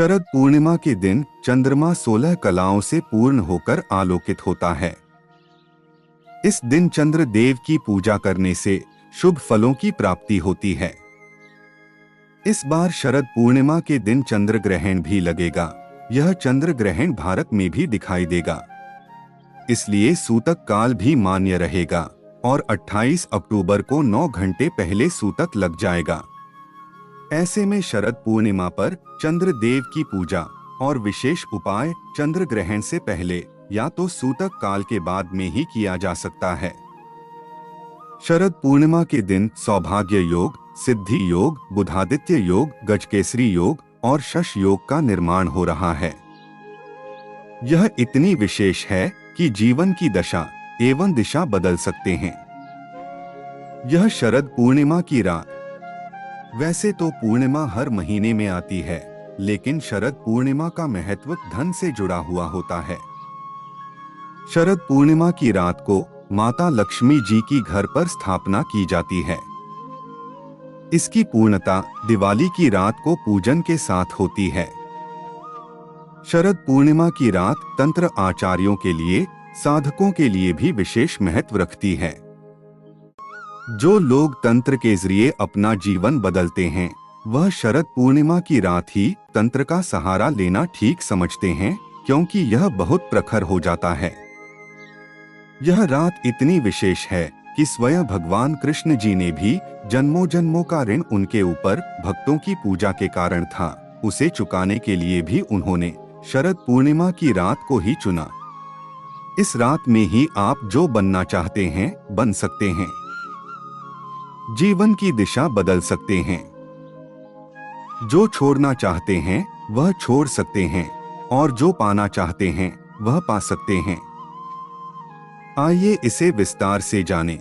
शरद पूर्णिमा के दिन चंद्रमा 16 कलाओं से पूर्ण होकर आलोकित होता है। इस दिन चंद्र देव की पूजा करने से शुभ फलों की प्राप्ति होती है। इस बार शरद पूर्णिमा के दिन चंद्र ग्रहण भी लगेगा। यह चंद्र ग्रहण भारत में भी दिखाई देगा, इसलिए सूतक काल भी मान्य रहेगा और 28 अक्टूबर को 9 घंटे पहले सूतक लग जाएगा। ऐसे में शरद पूर्णिमा पर चंद्र देव की पूजा और विशेष उपाय चंद्र ग्रहण से पहले या तो सूतक काल के बाद में ही किया जा सकता है। शरद पूर्णिमा के दिन सौभाग्य योग, सिद्धि योग, बुधादित्य योग, गजकेसरी योग और शश योग का निर्माण हो रहा है। यह इतनी विशेष है कि जीवन की दशा एवं दिशा बदल सकते हैं। यह शरद पूर्णिमा की रात, वैसे तो पूर्णिमा हर महीने में आती है, लेकिन शरद पूर्णिमा का महत्व धन से जुड़ा हुआ होता है। शरद पूर्णिमा की रात को माता लक्ष्मी जी की घर पर स्थापना की जाती है। इसकी पूर्णता दिवाली की रात को पूजन के साथ होती है। शरद पूर्णिमा की रात तंत्र आचार्यों के लिए, साधकों के लिए भी विशेष महत्व रखती है। जो लोग तंत्र के जरिए अपना जीवन बदलते हैं, वह शरद पूर्णिमा की रात ही तंत्र का सहारा लेना ठीक समझते हैं, क्योंकि यह बहुत प्रखर हो जाता है। यह रात इतनी विशेष है कि स्वयं भगवान कृष्ण जी ने भी जन्मों जन्मों का ऋण उनके ऊपर भक्तों की पूजा के कारण था, उसे चुकाने के लिए भी उन्होंने शरद पूर्णिमा की रात को ही चुना। इस रात में ही आप जो बनना चाहते हैं बन सकते हैं, जीवन की दिशा बदल सकते हैं। जो छोड़ना चाहते हैं वह छोड़ सकते हैं और जो पाना चाहते हैं वह पा सकते हैं। आइए इसे विस्तार से जानें।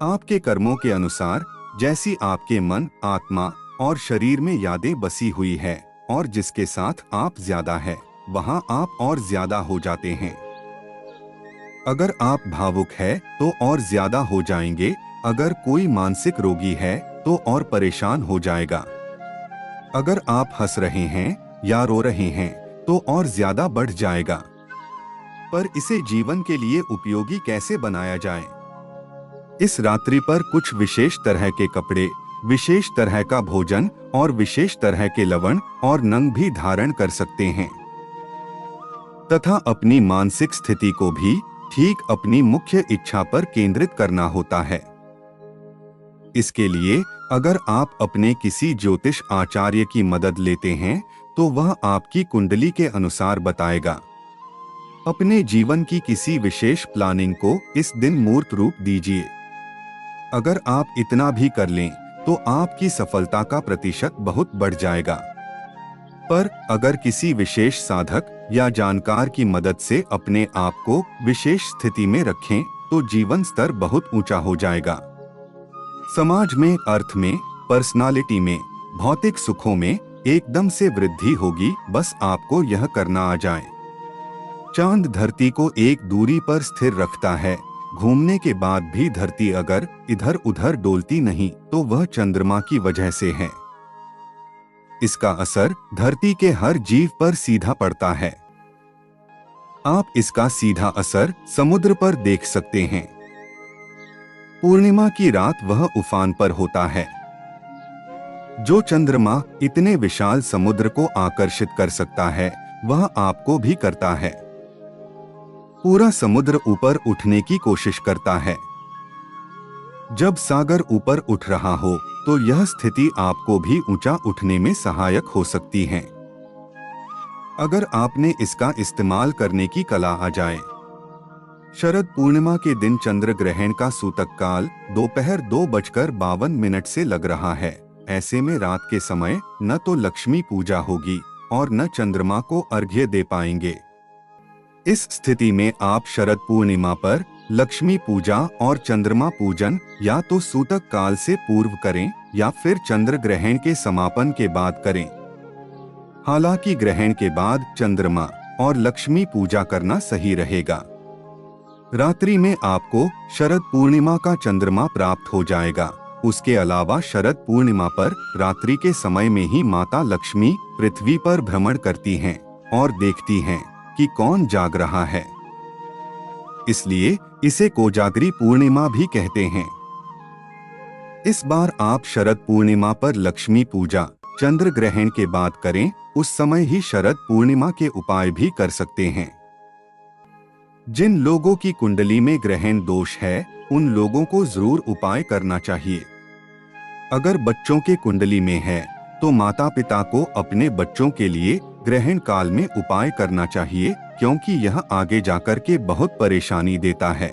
आपके कर्मों के अनुसार जैसी आपके मन, आत्मा और शरीर में यादें बसी हुई है और जिसके साथ आप ज्यादा है, वहां आप और ज्यादा हो जाते हैं। अगर आप भावुक है तो और ज्यादा हो जाएंगे। अगर कोई मानसिक रोगी है तो और परेशान हो जाएगा। अगर आप हंस रहे हैं या रो रहे हैं तो और ज्यादा बढ़ जाएगा। पर इसे जीवन के लिए उपयोगी कैसे बनाया जाए? इस रात्रि पर कुछ विशेष तरह के कपड़े, विशेष तरह का भोजन और विशेष तरह के लवण और नंग भी धारण कर सकते हैं तथा अपनी मानसिक स्थिति को भी ठीक अपनी मुख्य इच्छा पर केंद्रित करना होता है। इसके लिए अगर आप अपने किसी ज्योतिष आचार्य की मदद लेते हैं तो वह आपकी कुंडली के अनुसार बताएगा। अपने जीवन की किसी विशेष प्लानिंग को इस दिन मूर्त रूप दीजिए। अगर आप इतना भी कर लें तो आपकी सफलता का प्रतिशत बहुत बढ़ जाएगा। पर अगर किसी विशेष साधक या जानकार की मदद से अपने आप को विशेष स्थिति में रखें तो जीवन स्तर बहुत ऊंचा हो जाएगा। समाज में, अर्थ में, पर्सनालिटी में, भौतिक सुखों में एकदम से वृद्धि होगी। बस आपको यह करना आ जाए। चांद धरती को एक दूरी पर स्थिर रखता है। घूमने के बाद भी धरती अगर इधर उधर डोलती नहीं तो वह चंद्रमा की वजह से है। इसका असर धरती के हर जीव पर सीधा पड़ता है। आप इसका सीधा असर समुद्र पर देख सकते हैं। पूर्णिमा की रात वह उफान पर होता है। जो चंद्रमा इतने विशाल समुद्र को आकर्षित कर सकता है, वह आपको भी करता है। पूरा समुद्र ऊपर उठने की कोशिश करता है। जब सागर ऊपर उठ रहा हो तो यह स्थिति आपको भी ऊंचा उठने में सहायक हो सकती है, अगर आपने इसका इस्तेमाल करने की कला आ जाए। शरद पूर्णिमा के दिन चंद्र ग्रहण का सूतक काल दोपहर 2:52 से लग रहा है। ऐसे में रात के समय न तो लक्ष्मी पूजा होगी और न चंद्रमा को अर्घ्य दे पाएंगे। इस स्थिति में आप शरद पूर्णिमा पर लक्ष्मी पूजा और चंद्रमा पूजन या तो सूतक काल से पूर्व करें या फिर चंद्र ग्रहण के समापन के बाद करें। हालांकि ग्रहण के बाद चंद्रमा और लक्ष्मी पूजा करना सही रहेगा। रात्रि में आपको शरद पूर्णिमा का चंद्रमा प्राप्त हो जाएगा उसके अलावा शरद पूर्णिमा पर रात्रि के समय में ही माता लक्ष्मी पृथ्वी पर भ्रमण करती हैं और देखती हैं कि कौन जाग रहा है। इसलिए इसे कोजागरी पूर्णिमा भी कहते हैं। इस बार आप शरद पूर्णिमा पर लक्ष्मी पूजा चंद्र ग्रहण के बाद करें, उस समय ही शरद पूर्णिमा के उपाय भी कर सकते हैं। जिन लोगों की कुंडली में ग्रहण दोष है, उन लोगों को जरूर उपाय करना चाहिए। अगर बच्चों के कुंडली में है तो माता पिता को अपने बच्चों के लिए ग्रहण काल में उपाय करना चाहिए, क्योंकि यह आगे जाकर के बहुत परेशानी देता है।